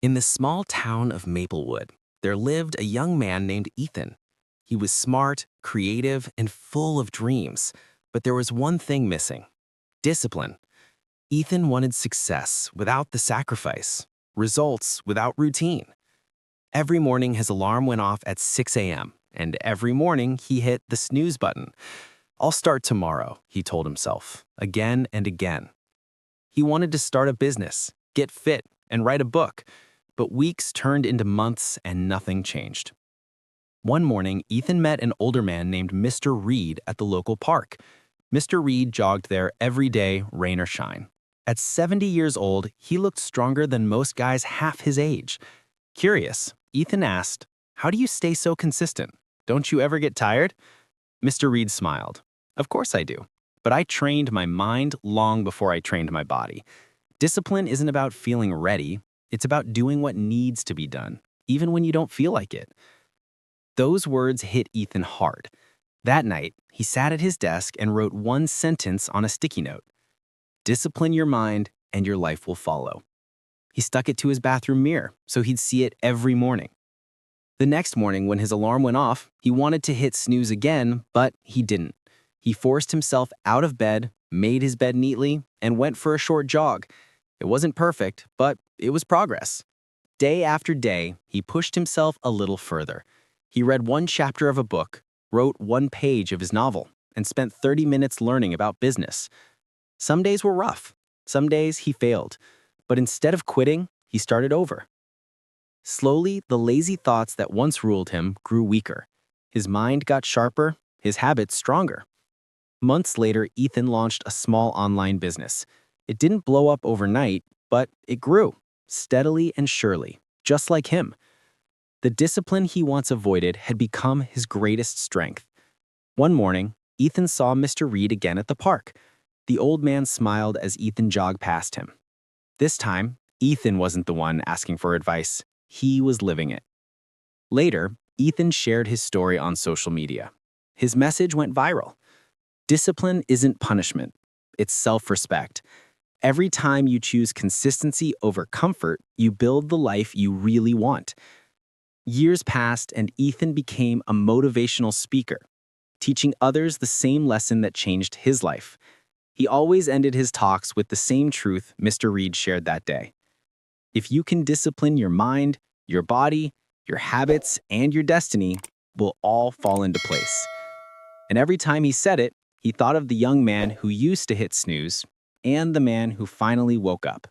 In the small town of Maplewood, there lived a young man named Ethan. He was smart, creative, and full of dreams, but there was one thing missing: discipline. Ethan wanted success without the sacrifice, results without routine. Every morning his alarm went off at 6 a.m., and every morning he hit the snooze button. "I'll start tomorrow," he told himself, again and again. He wanted to start a business, get fit, and write a book, but weeks turned into months and nothing changed. One morning, Ethan met an older man named Mr. Reed at the local park. Mr. Reed jogged there every day, rain or shine. At 70 years old, he looked stronger than most guys half his age. Curious, Ethan asked, "How do you stay so consistent? Don't you ever get tired?" Mr. Reed smiled. "Of course I do, but I trained my mind long before I trained my body. Discipline isn't about feeling ready, it's about doing what needs to be done, even when you don't feel like it." Those words hit Ethan hard. That night, he sat at his desk and wrote one sentence on a sticky note: "Discipline your mind, and your life will follow." He stuck it to his bathroom mirror so he'd see it every morning. The next morning, when his alarm went off, he wanted to hit snooze again, but he didn't. He forced himself out of bed, made his bed neatly, and went for a short jog. It wasn't perfect, but it was progress. Day after day, he pushed himself a little further. He read one chapter of a book, wrote one page of his novel, and spent 30 minutes learning about business. Some days were rough. Some days he failed. But instead of quitting, he started over. Slowly, the lazy thoughts that once ruled him grew weaker. His mind got sharper, his habits stronger. Months later, Ethan launched a small online business. It didn't blow up overnight, but it grew, steadily and surely, just like him. The discipline he once avoided had become his greatest strength. One morning, Ethan saw Mr. Reed again at the park. The old man smiled as Ethan jogged past him. This time, Ethan wasn't the one asking for advice. He was living it. Later, Ethan shared his story on social media. His message went viral. Discipline isn't punishment, it's self-respect. Every time you choose consistency over comfort, you build the life you really want. Years passed and Ethan became a motivational speaker, teaching others the same lesson that changed his life. He always ended his talks with the same truth Mr. Reed shared that day: if you can discipline your mind, your body, your habits, and your destiny will all fall into place. And every time he said it, he thought of the young man who used to hit snooze and the man who finally woke up.